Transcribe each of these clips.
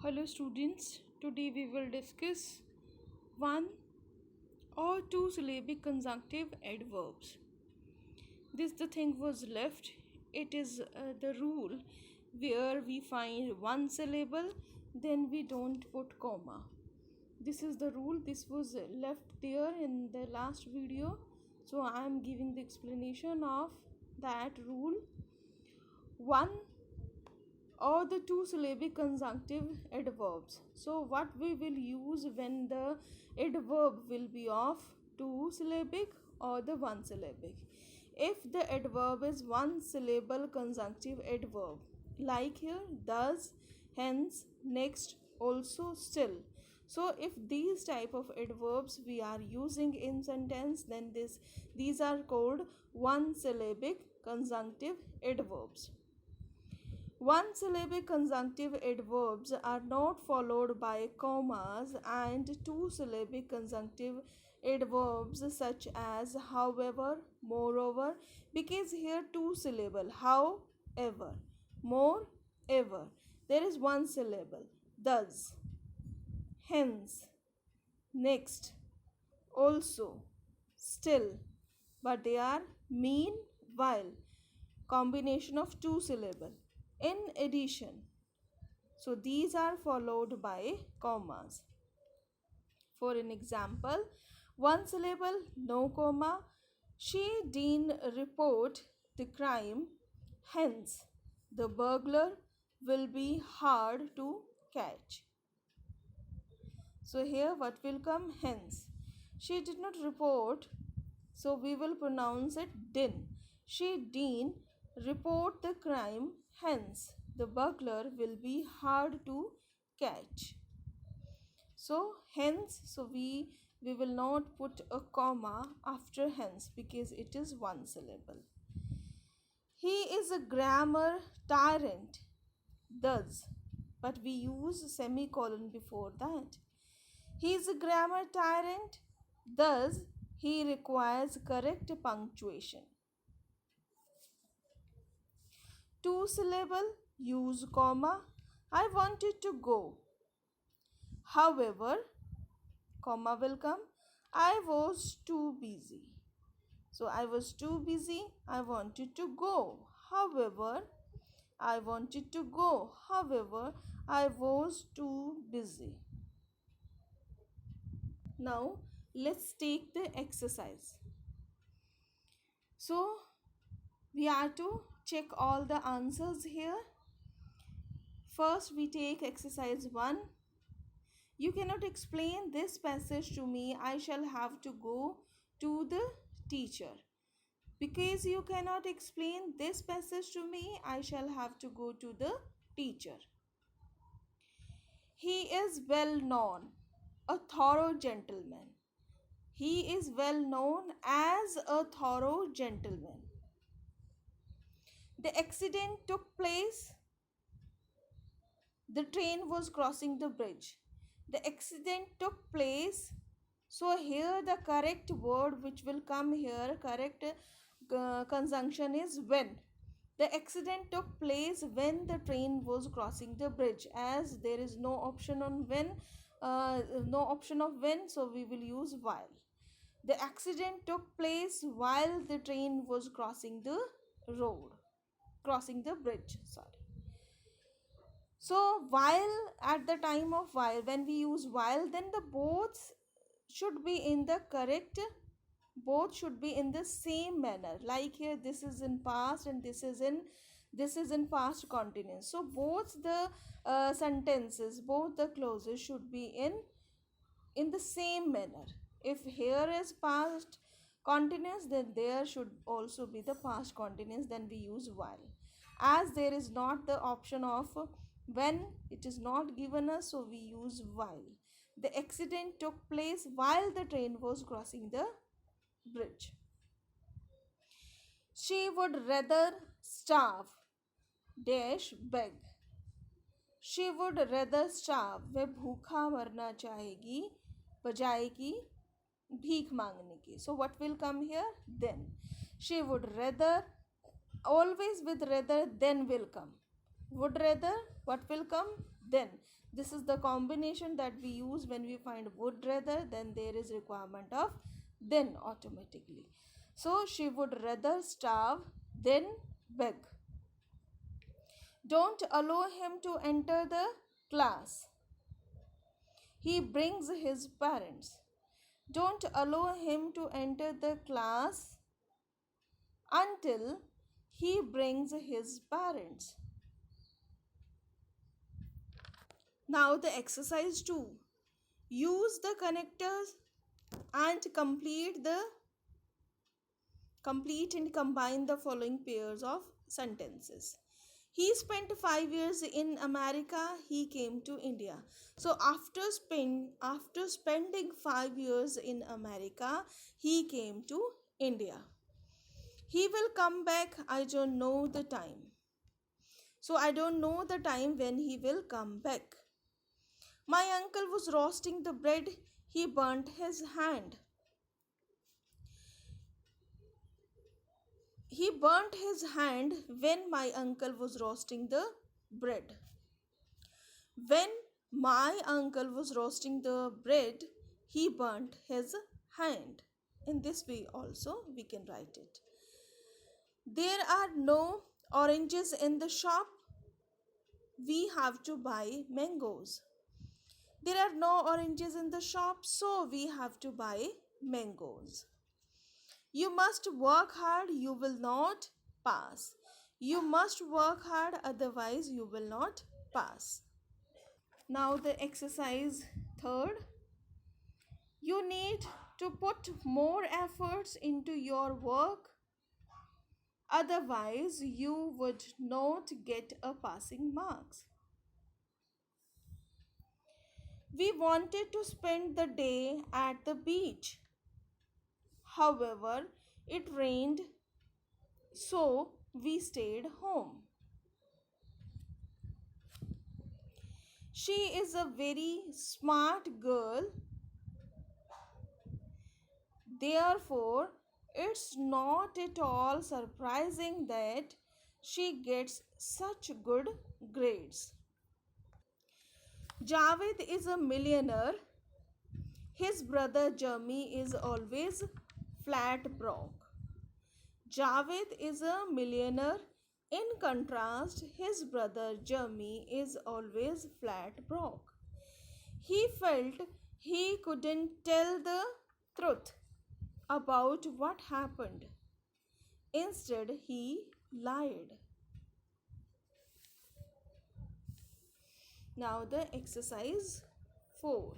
Hello students, today we will discuss one or two syllabic conjunctive adverbs. This the thing was left. It is the rule where we find one syllable, then we don't put comma. This is the rule. This was left there in the last video. So I am giving the explanation of that rule. One or the two syllabic conjunctive adverbs. So what we will use when the adverb will be of two syllabic or the one syllabic. If the adverb is one syllable conjunctive adverb, like here thus, hence, next, also, still. So if these type of adverbs we are using in sentence, then these are called one syllabic conjunctive adverbs. One syllabic conjunctive adverbs are not followed by commas, and two syllabic conjunctive adverbs such as however, moreover, because here two syllable however, moreover, there is one syllable thus, hence, next, also, still, but they are meanwhile, combination of two syllable. In addition, so these are followed by commas. For an example, one syllable, no comma, she didn't report the crime, hence the burglar will be hard to catch. So here what will come? Hence. She did not report, so we will pronounce it din. She didn't report the crime, hence the burglar will be hard to catch. So hence, so we will not put a comma after hence because it is one syllable. He is a grammar tyrant, thus, but we use semicolon before that. He is a grammar tyrant, thus he requires correct punctuation. Two syllable, use comma. I wanted to go. However, comma will come. I was too busy. So I was too busy. I wanted to go. However, I wanted to go. However, I was too busy. Now, let's take the exercise. So, we are to check all the answers here. First, we take exercise 1. You cannot explain this passage to me. I shall have to go to the teacher. Because you cannot explain this passage to me, I shall have to go to the teacher. He is well known, a thorough gentleman. He is well known as a thorough gentleman. The accident took place. The train was crossing the bridge. The accident took place. So here the correct word which will come here, correct conjunction is when. The accident took place when the train was crossing the bridge. As there is no option on when, no option of when, so we will use while. The accident took place while the train was crossing the bridge. So while, at the time of while, when we use while, then the both should be in the correct, both should be in the same manner. Like here, this is in past and this is in past continuous. So both the sentences, both the clauses should be in the same manner. If here is past continuous, then there should also be the past continuous. Then we use while. As there is not the option of when, it is not given us, so we use while. The accident took place while the train was crossing the bridge. She would rather starve dash beg. She would rather starve, वह भूखा मरना चाहेगी बजाय की भीख मांगने की. So what will come here? Then. She would rather, always with rather, then will come. Would rather, what will come? then. This is the combination that we use when we find would rather, then there is requirement of then automatically. So she would rather starve than beg. Don't allow him to enter the class. He brings his parents. Don't allow him to enter the class until he brings his parents. Now the exercise 2. Use the connectors and complete and combine the following pairs of sentences. He spent 5 years in America, he came to India. So after spending 5 years in America, he came to India. He will come back, I don't know the time. So I don't know the time when he will come back. My uncle was roasting the bread, he burnt his hand. He burnt his hand when my uncle was roasting the bread. When my uncle was roasting the bread, he burnt his hand. In this way, also, we can write it. There are no oranges in the shop. We have to buy mangoes. There are no oranges in the shop, so we have to buy mangoes. You must work hard, you will not pass. You must work hard, otherwise, you will not pass. Now, the exercise third. You need to put more efforts into your work, otherwise, you would not get a passing marks. We wanted to spend the day at the beach. However, it rained, so we stayed home. She is a very smart girl, therefore, it's not at all surprising that she gets such good grades. Javed is a millionaire. His brother Jeremy is always flat broke. Javed is a millionaire. In contrast, his brother Jeremy is always flat broke. He felt he couldn't tell the truth about what happened. Instead, he lied. Now, the exercise 4.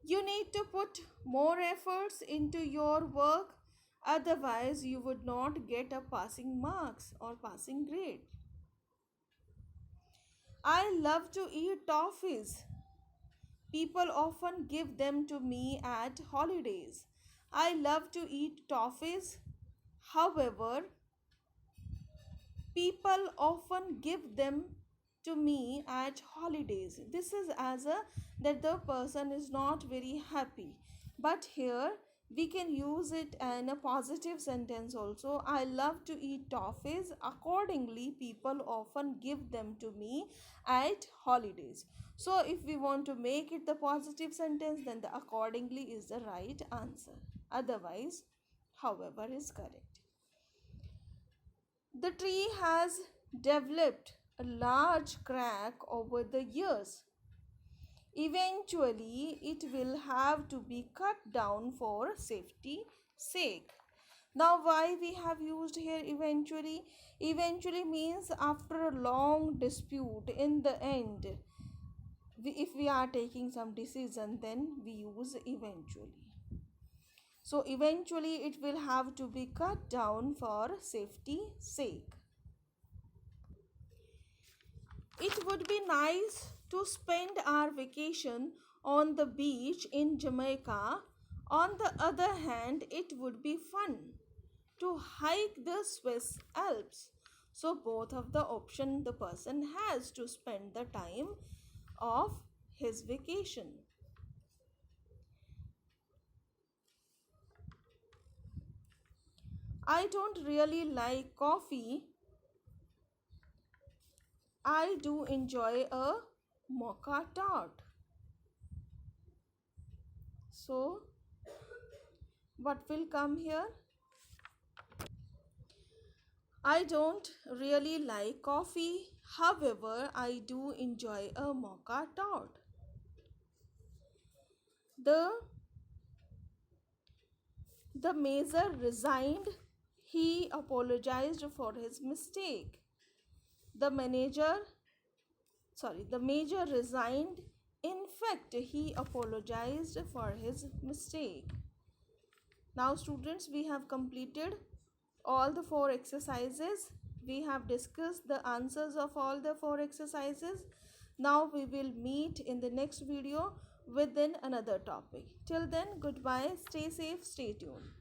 You need to put more efforts into your work, otherwise, you would not get a passing marks or passing grade. I love to eat toffees. People often give them to me at holidays. I love to eat toffees. However, people often give them to me at holidays. This is as a that the person is not very happy, but here we can use it in a positive sentence also. I love to eat toffees, accordingly people often give them to me at holidays. So if we want to make it the positive sentence, then the accordingly is the right answer, otherwise however is correct. The tree has developed a large crack over the years. Eventually, it will have to be cut down for safety sake. Now, why we have used here eventually? Eventually means after a long dispute, in the end, if we are taking some decision, then we use eventually. So, eventually, it will have to be cut down for safety sake. It would be nice to spend our vacation on the beach in Jamaica. On the other hand, it would be fun to hike the Swiss Alps. So, both of the option the person has to spend the time of his vacation. I don't really like coffee, I do enjoy a mocha tart. So, what will come here? I don't really like coffee. However, I do enjoy a mocha tart. The the mayor resigned. He apologized for his mistake. The manager, the major resigned. In fact, he apologized for his mistake. Now, students, we have completed all the four exercises. We have discussed the answers of all the four exercises. Now, we will meet in the next video within another topic. Till then, goodbye, stay safe, stay tuned.